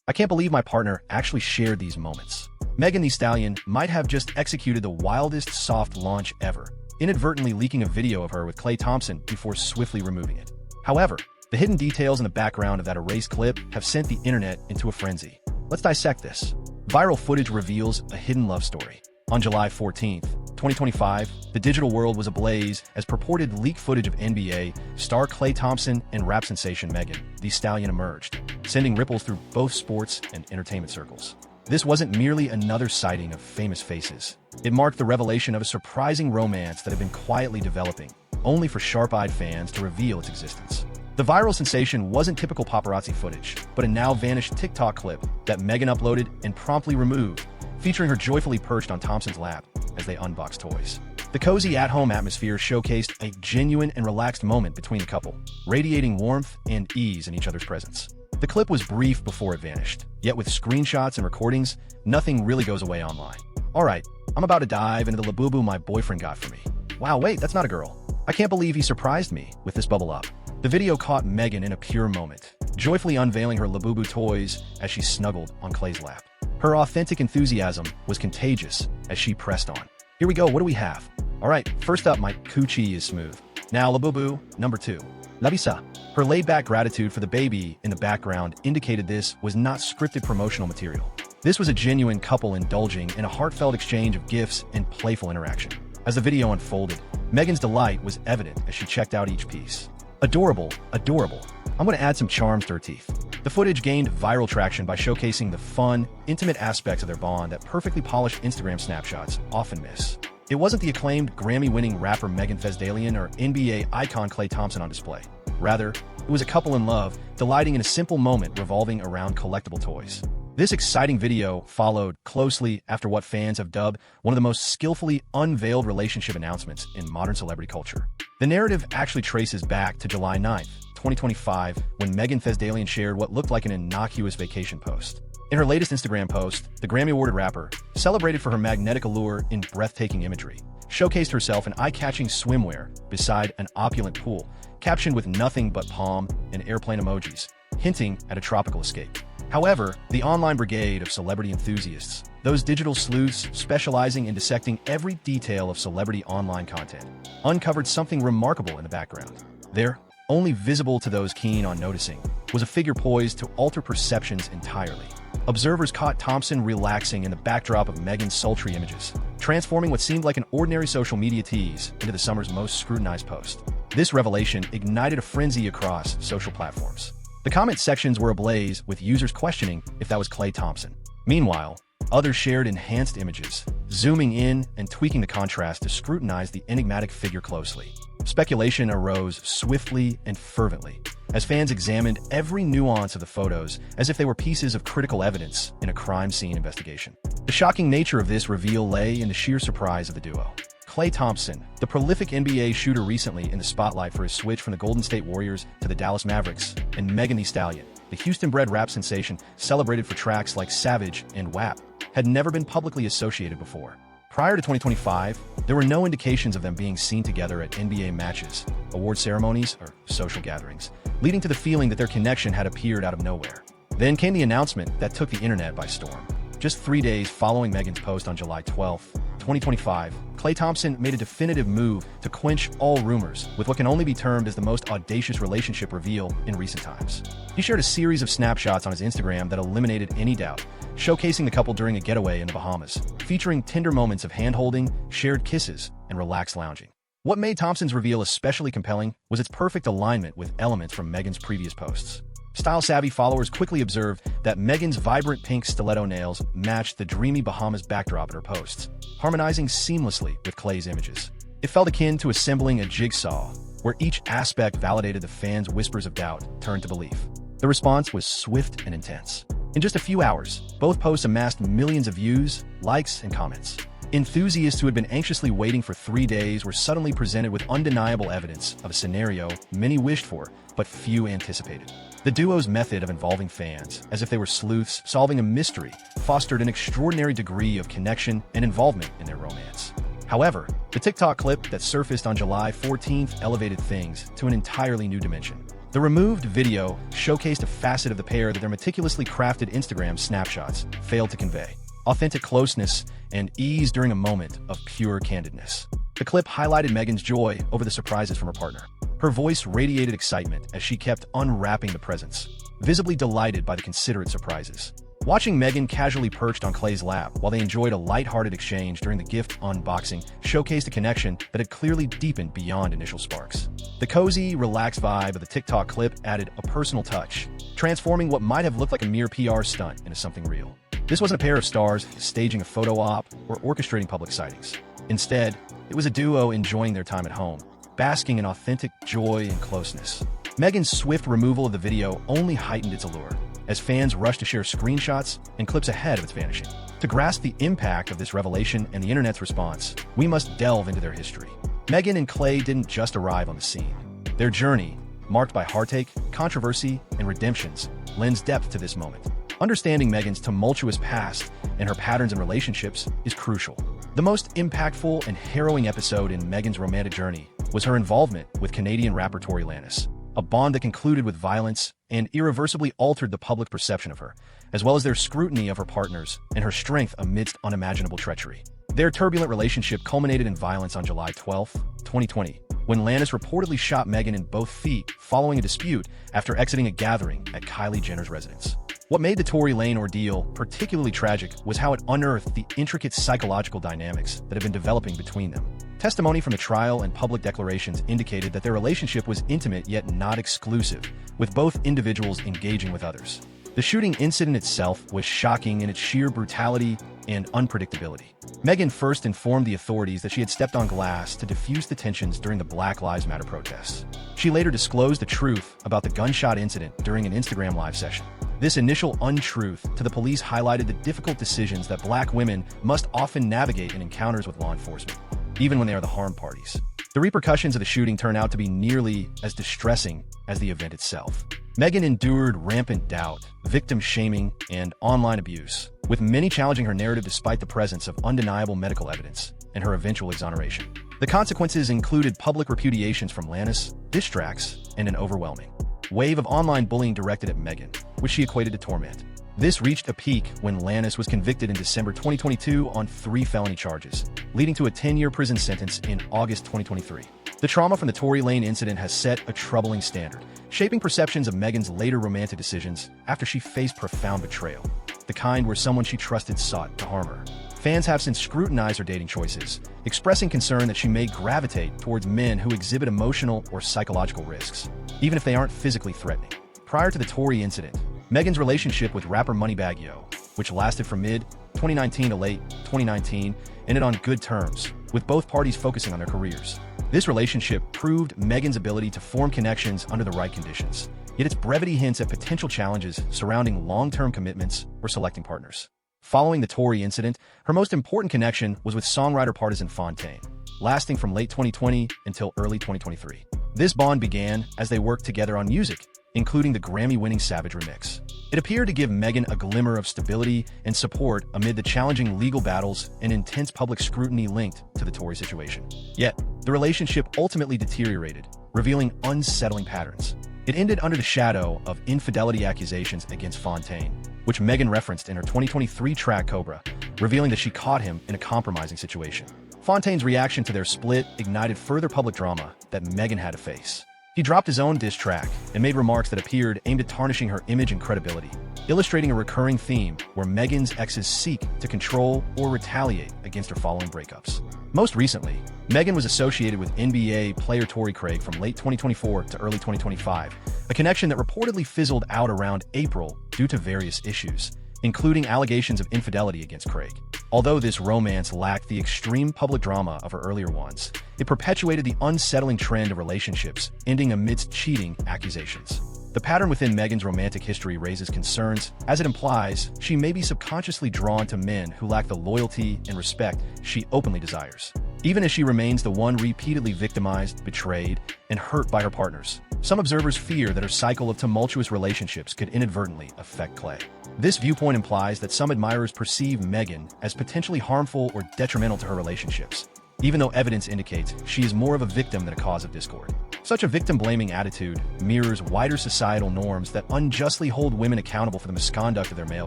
I can't believe my partner actually shared these moments. Megan Thee Stallion might have just executed the wildest soft launch ever, inadvertently leaking a video of her with Klay Thompson before swiftly removing it. However, the hidden details in the background of that erased clip have sent the internet into a frenzy. Let's dissect this. Viral footage reveals a hidden love story. On July 14th, 2025, the digital world was ablaze as purported leaked footage of NBA star Klay Thompson and rap sensation Megan Thee Stallion emerged, sending ripples through both sports and entertainment circles. This wasn't merely another sighting of famous faces. It marked the revelation of a surprising romance that had been quietly developing, only for sharp-eyed fans to reveal its existence. The viral sensation wasn't typical paparazzi footage, but a now-vanished TikTok clip that Megan uploaded and promptly removed, featuring her joyfully perched on Thompson's lap as they unboxed toys. The cozy at-home atmosphere showcased a genuine and relaxed moment between the couple, radiating warmth and ease in each other's presence. The clip was brief before it vanished, yet with screenshots and recordings, nothing really goes away online. Alright, I'm about to dive into the labubu my boyfriend got for me. Wow, wait, that's not a girl. I can't believe he surprised me with this bubble up. The video caught Megan in a pure moment, joyfully unveiling her labubu toys as she snuggled on Klay's lap. Her authentic enthusiasm was contagious as she pressed on. Here we go, what do we have? Alright, first up, my coochie is smooth. Now labubu, number 2. Labisa. Her laid-back gratitude for the baby in the background indicated this was not scripted promotional material. This was a genuine couple indulging in a heartfelt exchange of gifts and playful interaction. As the video unfolded, Megan's delight was evident as she checked out each piece. Adorable, adorable. I'm going to add some charms to her teeth. The footage gained viral traction by showcasing the fun, intimate aspects of their bond that perfectly polished Instagram snapshots often miss. It wasn't the acclaimed Grammy-winning rapper Megan Thee Stallion or NBA icon Klay Thompson on display. Rather, it was a couple in love, delighting in a simple moment revolving around collectible toys. This exciting video followed closely after what fans have dubbed one of the most skillfully unveiled relationship announcements in modern celebrity culture. The narrative actually traces back to July 9th, 2025, when Megan Thee Stallion shared what looked like an innocuous vacation post. In her latest Instagram post, the Grammy-awarded rapper, celebrated for her magnetic allure in breathtaking imagery, showcased herself in eye-catching swimwear beside an opulent pool, captioned with nothing but palm and airplane emojis, hinting at a tropical escape. However, the online brigade of celebrity enthusiasts, those digital sleuths specializing in dissecting every detail of celebrity online content, uncovered something remarkable in the background. There, only visible to those keen on noticing, was a figure poised to alter perceptions entirely. Observers caught Thompson relaxing in the backdrop of Megan's sultry images, transforming what seemed like an ordinary social media tease into the summer's most scrutinized post. This revelation ignited a frenzy across social platforms. The comment sections were ablaze with users questioning if that was Klay Thompson. Meanwhile, others shared enhanced images, zooming in and tweaking the contrast to scrutinize the enigmatic figure closely. Speculation arose swiftly and fervently as fans examined every nuance of the photos as if they were pieces of critical evidence in a crime scene investigation. The shocking nature of this reveal lay in the sheer surprise of the duo. Klay Thompson, the prolific NBA shooter recently in the spotlight for his switch from the Golden State Warriors to the Dallas Mavericks, and Megan Thee Stallion, the Houston-bred rap sensation celebrated for tracks like Savage and WAP, had never been publicly associated before. Prior to 2025, there were no indications of them being seen together at NBA matches, award ceremonies, or social gatherings, leading to the feeling that their connection had appeared out of nowhere. Then came the announcement that took the internet by storm. Just 3 days following Megan's post on July 12, 2025, Klay Thompson made a definitive move to quench all rumors with what can only be termed as the most audacious relationship reveal in recent times. He shared a series of snapshots on his Instagram that eliminated any doubt, showcasing the couple during a getaway in the Bahamas, featuring tender moments of hand-holding, shared kisses, and relaxed lounging. What made Thompson's reveal especially compelling was its perfect alignment with elements from Megan's previous posts. Style-savvy followers quickly observed that Megan's vibrant pink stiletto nails matched the dreamy Bahamas backdrop in her posts, harmonizing seamlessly with Klay's images. It felt akin to assembling a jigsaw, where each aspect validated the fans' whispers of doubt turned to belief. The response was swift and intense. In just a few hours, both posts amassed millions of views, likes, and comments. Enthusiasts who had been anxiously waiting for 3 days were suddenly presented with undeniable evidence of a scenario many wished for, but few anticipated. The duo's method of involving fans, as if they were sleuths solving a mystery, fostered an extraordinary degree of connection and involvement in their romance. However, the TikTok clip that surfaced on July 14th elevated things to an entirely new dimension. The removed video showcased a facet of the pair that their meticulously crafted Instagram snapshots failed to convey: authentic closeness and ease during a moment of pure candidness. The clip highlighted Megan's joy over the surprises from her partner. Her voice radiated excitement as she kept unwrapping the presents, visibly delighted by the considerate surprises. Watching Megan casually perched on Klay's lap while they enjoyed a light-hearted exchange during the gift unboxing showcased a connection that had clearly deepened beyond initial sparks. The cozy, relaxed vibe of the TikTok clip added a personal touch, transforming what might have looked like a mere PR stunt into something real. This wasn't a pair of stars staging a photo op or orchestrating public sightings. Instead, it was a duo enjoying their time at home, basking in authentic joy and closeness. Megan's swift removal of the video only heightened its allure, as fans rushed to share screenshots and clips ahead of its vanishing. To grasp the impact of this revelation and the internet's response, we must delve into their history. Megan and Klay didn't just arrive on the scene. Their journey, marked by heartache, controversy, and redemptions, lends depth to this moment. Understanding Megan's tumultuous past and her patterns in relationships is crucial. The most impactful and harrowing episode in Megan's romantic journey was her involvement with Canadian rapper Tory Lanez, a bond that concluded with violence and irreversibly altered the public perception of her, as well as their scrutiny of her partners and her strength amidst unimaginable treachery. Their turbulent relationship culminated in violence on July 12, 2020, when Lanez reportedly shot Megan in both feet following a dispute after exiting a gathering at Kylie Jenner's residence. What made the Tory Lane ordeal particularly tragic was how it unearthed the intricate psychological dynamics that had been developing between them. Testimony from the trial and public declarations indicated that their relationship was intimate yet not exclusive, with both individuals engaging with others. The shooting incident itself was shocking in its sheer brutality and unpredictability. Megan first informed the authorities that she had stepped on glass to defuse the tensions during the Black Lives Matter protests. She later disclosed the truth about the gunshot incident during an Instagram live session. This initial untruth to the police highlighted the difficult decisions that Black women must often navigate in encounters with law enforcement, even when they are the harmed parties. The repercussions of the shooting turned out to be nearly as distressing as the event itself. Megan endured rampant doubt, victim shaming, and online abuse, with many challenging her narrative despite the presence of undeniable medical evidence and her eventual exoneration. The consequences included public repudiations from Lanez, diss tracks, and an overwhelming wave of online bullying directed at Megan, which she equated to torment. This reached a peak when Lanez was convicted in December 2022 on 3 felony charges, leading to a 10-year prison sentence in August 2023. The trauma from the Tory Lane incident has set a troubling standard, shaping perceptions of Megan's later romantic decisions after she faced profound betrayal, the kind where someone she trusted sought to harm her. Fans have since scrutinized her dating choices, expressing concern that she may gravitate towards men who exhibit emotional or psychological risks, even if they aren't physically threatening. Prior to the Tory incident, Megan's relationship with rapper Moneybagg Yo, which lasted from mid-2019 to late 2019, ended on good terms, with both parties focusing on their careers. This relationship proved Megan's ability to form connections under the right conditions, yet its brevity hints at potential challenges surrounding long-term commitments or selecting partners. Following the Tory incident, her most important connection was with songwriter partisan Fontaine, lasting from late 2020 until early 2023. This bond began as they worked together on music, including the Grammy-winning Savage remix. It appeared to give Megan a glimmer of stability and support amid the challenging legal battles and intense public scrutiny linked to the Tory situation. Yet, the relationship ultimately deteriorated, revealing unsettling patterns. It ended under the shadow of infidelity accusations against Fontaine, which Megan referenced in her 2023 track Cobra, revealing that she caught him in a compromising situation. Fontaine's reaction to their split ignited further public drama that Megan had to face. He dropped his own diss track and made remarks that appeared aimed at tarnishing her image and credibility, illustrating a recurring theme where Megan's exes seek to control or retaliate against her following breakups. Most recently, Megan was associated with NBA player Torrey Craig from late 2024 to early 2025, a connection that reportedly fizzled out around April due to various issues, including allegations of infidelity against Craig. Although this romance lacked the extreme public drama of her earlier ones, it perpetuated the unsettling trend of relationships ending amidst cheating accusations. The pattern within Megan's romantic history raises concerns, as it implies she may be subconsciously drawn to men who lack the loyalty and respect she openly desires, even as she remains the one repeatedly victimized, betrayed, and hurt by her partners. Some observers fear that her cycle of tumultuous relationships could inadvertently affect Klay. This viewpoint implies that some admirers perceive Megan as potentially harmful or detrimental to her relationships, even though evidence indicates she is more of a victim than a cause of discord. Such a victim-blaming attitude mirrors wider societal norms that unjustly hold women accountable for the misconduct of their male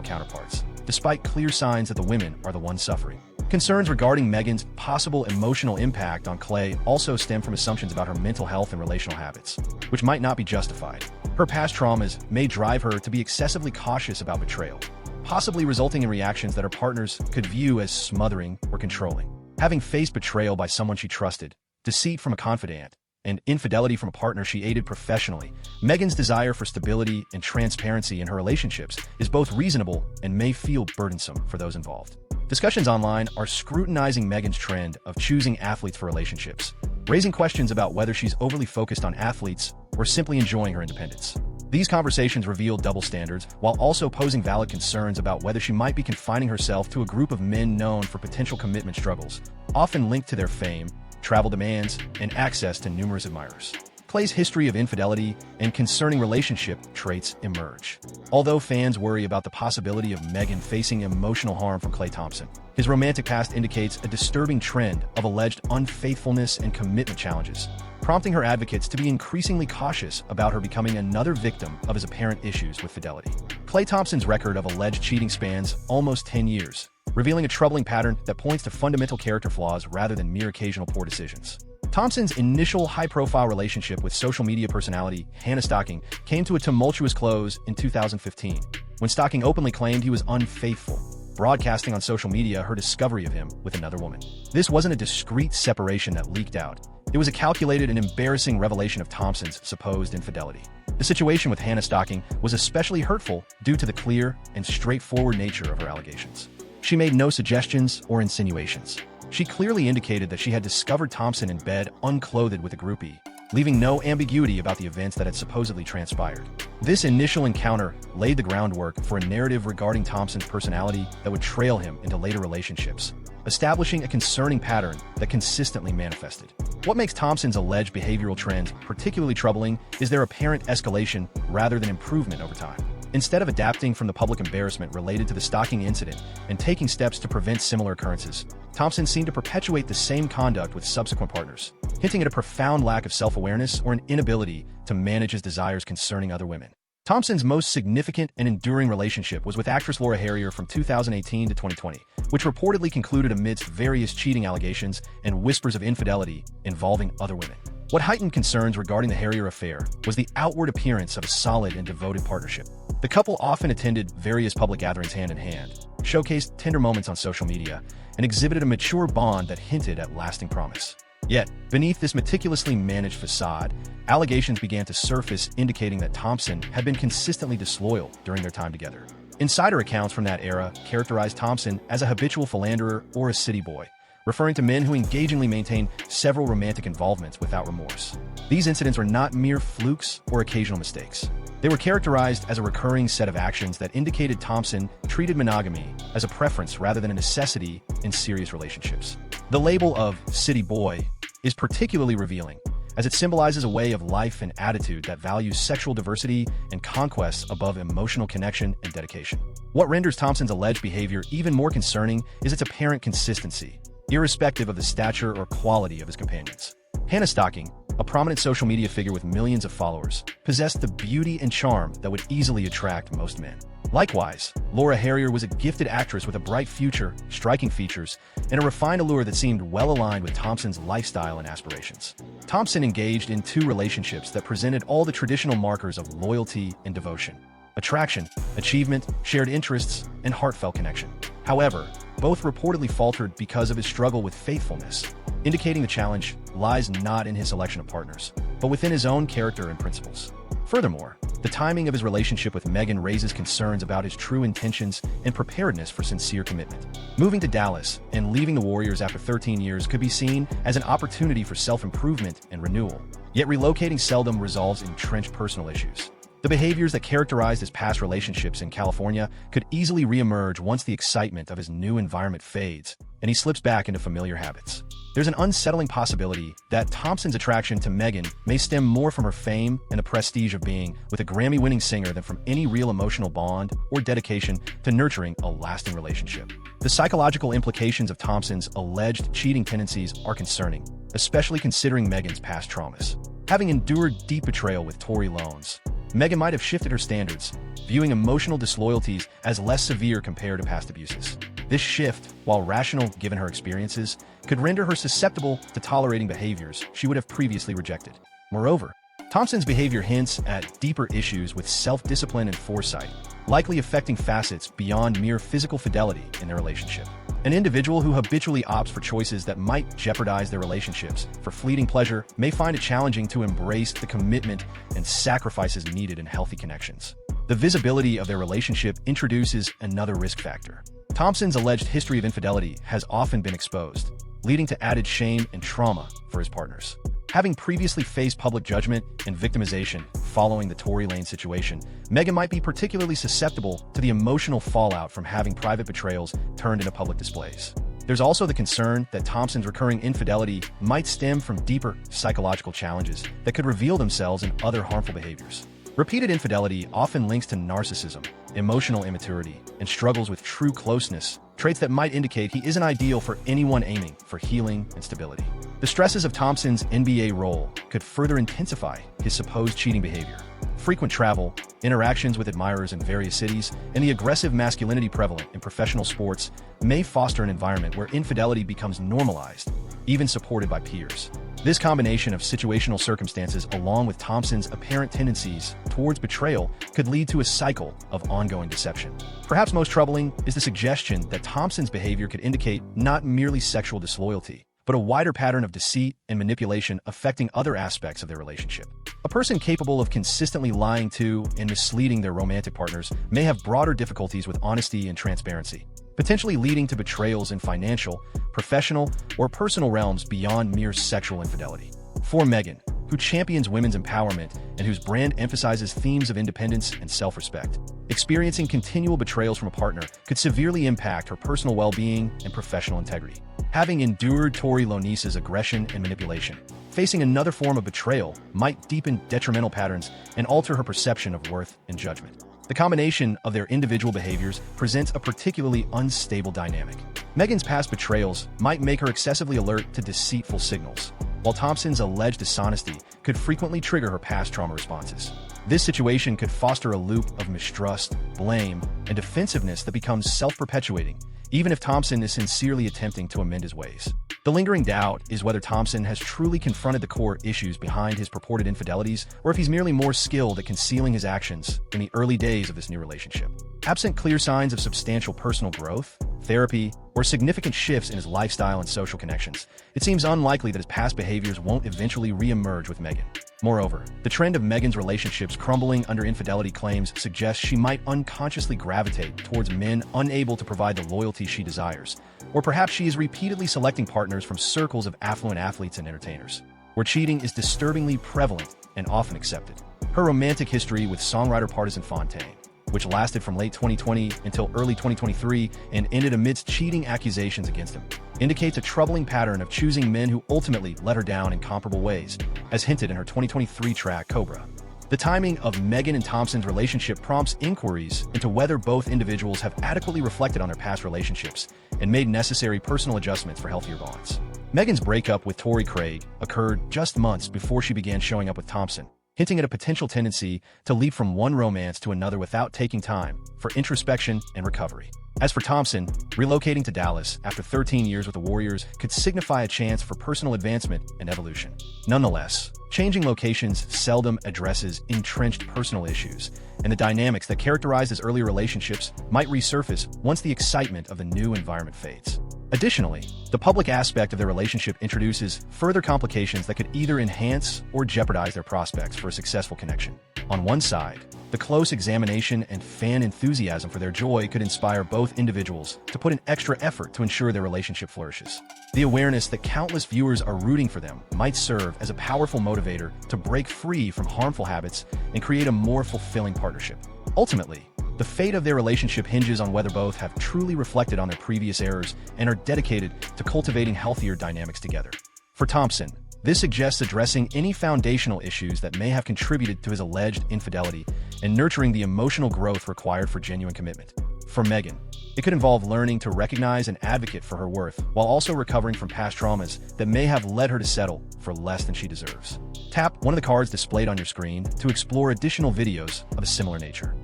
counterparts, despite clear signs that the women are the ones suffering. Concerns regarding Megan's possible emotional impact on Klay also stem from assumptions about her mental health and relational habits, which might not be justified. Her past traumas may drive her to be excessively cautious about betrayal, possibly resulting in reactions that her partners could view as smothering or controlling. Having faced betrayal by someone she trusted, deceit from a confidant, and infidelity from a partner she aided professionally, Megan's desire for stability and transparency in her relationships is both reasonable and may feel burdensome for those involved. Discussions online are scrutinizing Megan's trend of choosing athletes for relationships, raising questions about whether she's overly focused on athletes or simply enjoying her independence. These conversations reveal double standards, while also posing valid concerns about whether she might be confining herself to a group of men known for potential commitment struggles, often linked to their fame, travel demands, and access to numerous admirers. Klay's history of infidelity and concerning relationship traits emerge. Although fans worry about the possibility of Megan facing emotional harm from Klay Thompson, his romantic past indicates a disturbing trend of alleged unfaithfulness and commitment challenges, prompting her advocates to be increasingly cautious about her becoming another victim of his apparent issues with fidelity. Klay Thompson's record of alleged cheating spans almost 10 years, revealing a troubling pattern that points to fundamental character flaws rather than mere occasional poor decisions. Thompson's initial high-profile relationship with social media personality Hannah Stocking came to a tumultuous close in 2015, when Stocking openly claimed he was unfaithful, broadcasting on social media her discovery of him with another woman. This wasn't a discreet separation that leaked out. It was a calculated and embarrassing revelation of Thompson's supposed infidelity. The situation with Hannah Stocking was especially hurtful due to the clear and straightforward nature of her allegations. She made no suggestions or insinuations. She clearly indicated that she had discovered Thompson in bed unclothed with a groupie, leaving no ambiguity about the events that had supposedly transpired. This initial encounter laid the groundwork for a narrative regarding Thompson's personality that would trail him into later relationships, establishing a concerning pattern that consistently manifested. What makes Thompson's alleged behavioral trends particularly troubling is their apparent escalation rather than improvement over time. Instead of adapting from the public embarrassment related to the Stocking incident and taking steps to prevent similar occurrences, Thompson seemed to perpetuate the same conduct with subsequent partners, hinting at a profound lack of self-awareness or an inability to manage his desires concerning other women. Thompson's most significant and enduring relationship was with actress Laura Harrier from 2018 to 2020, which reportedly concluded amidst various cheating allegations and whispers of infidelity involving other women. What heightened concerns regarding the Harrier affair was the outward appearance of a solid and devoted partnership. The couple often attended various public gatherings hand in hand, showcased tender moments on social media, and exhibited a mature bond that hinted at lasting promise. Yet, beneath this meticulously managed facade, allegations began to surface indicating that Thompson had been consistently disloyal during their time together. Insider accounts from that era characterized Thompson as a habitual philanderer or a city boy, referring to men who engagingly maintained several romantic involvements without remorse. These incidents were not mere flukes or occasional mistakes. They were characterized as a recurring set of actions that indicated Thompson treated monogamy as a preference rather than a necessity in serious relationships. The label of city boy is particularly revealing, as it symbolizes a way of life and attitude that values sexual diversity and conquest above emotional connection and dedication. What renders Thompson's alleged behavior even more concerning is its apparent consistency, irrespective of the stature or quality of his companions. Hannah Stocking, a prominent social media figure with millions of followers, possessed the beauty and charm that would easily attract most men. Likewise, Laura Harrier was a gifted actress with a bright future, striking features, and a refined allure that seemed well aligned with Thompson's lifestyle and aspirations. Thompson engaged in two relationships that presented all the traditional markers of loyalty and devotion: attraction, achievement, shared interests, and heartfelt connection. However, both reportedly faltered because of his struggle with faithfulness, indicating the challenge lies not in his selection of partners, but within his own character and principles. Furthermore, the timing of his relationship with Megan raises concerns about his true intentions and preparedness for sincere commitment. Moving to Dallas and leaving the Warriors after 13 years could be seen as an opportunity for self-improvement and renewal, yet relocating seldom resolves entrenched personal issues. The behaviors that characterized his past relationships in California could easily reemerge once the excitement of his new environment fades and he slips back into familiar habits. There's an unsettling possibility that Thompson's attraction to Megan may stem more from her fame and the prestige of being with a Grammy-winning singer than from any real emotional bond or dedication to nurturing a lasting relationship. The psychological implications of Thompson's alleged cheating tendencies are concerning, especially considering Megan's past traumas. Having endured deep betrayal with Tory Lanez, Megan might have shifted her standards, viewing emotional disloyalties as less severe compared to past abuses. This shift, while rational given her experiences, could render her susceptible to tolerating behaviors she would have previously rejected. Moreover, Thompson's behavior hints at deeper issues with self-discipline and foresight, likely affecting facets beyond mere physical fidelity in their relationship. An individual who habitually opts for choices that might jeopardize their relationships for fleeting pleasure may find it challenging to embrace the commitment and sacrifices needed in healthy connections. The visibility of their relationship introduces another risk factor. Thompson's alleged history of infidelity has often been exposed, leading to added shame and trauma for his partners. Having previously faced public judgment and victimization following the Tory Lanez situation, Megan might be particularly susceptible to the emotional fallout from having private betrayals turned into public displays. There's also the concern that Thompson's recurring infidelity might stem from deeper psychological challenges that could reveal themselves in other harmful behaviors. Repeated infidelity often links to narcissism, emotional immaturity, and struggles with true closeness, traits that might indicate he isn't ideal for anyone aiming for healing and stability. The stresses of Thompson's NBA role could further intensify his supposed cheating behavior. Frequent travel, interactions with admirers in various cities, and the aggressive masculinity prevalent in professional sports may foster an environment where infidelity becomes normalized, even supported by peers. This combination of situational circumstances along with Thompson's apparent tendencies towards betrayal could lead to a cycle of ongoing deception. Perhaps most troubling is the suggestion that Thompson's behavior could indicate not merely sexual disloyalty, but a wider pattern of deceit and manipulation affecting other aspects of their relationship. A person capable of consistently lying to and misleading their romantic partners may have broader difficulties with honesty and transparency, potentially leading to betrayals in financial, professional, or personal realms beyond mere sexual infidelity. For Megan, who champions women's empowerment and whose brand emphasizes themes of independence and self-respect, experiencing continual betrayals from a partner could severely impact her personal well-being and professional integrity. Having endured Tory Lanez's aggression and manipulation, facing another form of betrayal might deepen detrimental patterns and alter her perception of worth and judgment. The combination of their individual behaviors presents a particularly unstable dynamic. Megan's past betrayals might make her excessively alert to deceitful signals, while Thompson's alleged dishonesty could frequently trigger her past trauma responses. This situation could foster a loop of mistrust, blame, and defensiveness that becomes self-perpetuating, even if Thompson is sincerely attempting to amend his ways. The lingering doubt is whether Thompson has truly confronted the core issues behind his purported infidelities, or if he's merely more skilled at concealing his actions in the early days of this new relationship. Absent clear signs of substantial personal growth, therapy, or significant shifts in his lifestyle and social connections, it seems unlikely that his past behaviors won't eventually re-emerge with Megan. Moreover, the trend of Megan's relationships crumbling under infidelity claims suggests she might unconsciously gravitate towards men unable to provide the loyalty she desires, or perhaps she is repeatedly selecting partners from circles of affluent athletes and entertainers, where cheating is disturbingly prevalent and often accepted. Her romantic history with songwriter Partisan Fontaine, which lasted from late 2020 until early 2023 and ended amidst cheating accusations against him, indicates a troubling pattern of choosing men who ultimately let her down in comparable ways, as hinted in her 2023 track Cobra. The timing of Megan and Thompson's relationship prompts inquiries into whether both individuals have adequately reflected on their past relationships and made necessary personal adjustments for healthier bonds. Megan's breakup with Torrey Craig occurred just months before she began showing up with Thompson, hinting at a potential tendency to leap from one romance to another without taking time for introspection and recovery. As for Thompson, relocating to Dallas after 13 years with the Warriors could signify a chance for personal advancement and evolution. Nonetheless, changing locations seldom addresses entrenched personal issues, and the dynamics that characterized his earlier relationships might resurface once the excitement of the new environment fades. Additionally, the public aspect of their relationship introduces further complications that could either enhance or jeopardize their prospects for a successful connection. On one side, the close examination and fan enthusiasm for their joy could inspire both individuals to put in extra effort to ensure their relationship flourishes. The awareness that countless viewers are rooting for them might serve as a powerful motivator to break free from harmful habits and create a more fulfilling partnership. Ultimately, the fate of their relationship hinges on whether both have truly reflected on their previous errors and are dedicated to cultivating healthier dynamics together. For Thompson, this suggests addressing any foundational issues that may have contributed to his alleged infidelity and nurturing the emotional growth required for genuine commitment. For Megan, it could involve learning to recognize and advocate for her worth while also recovering from past traumas that may have led her to settle for less than she deserves. Tap one of the cards displayed on your screen to explore additional videos of a similar nature.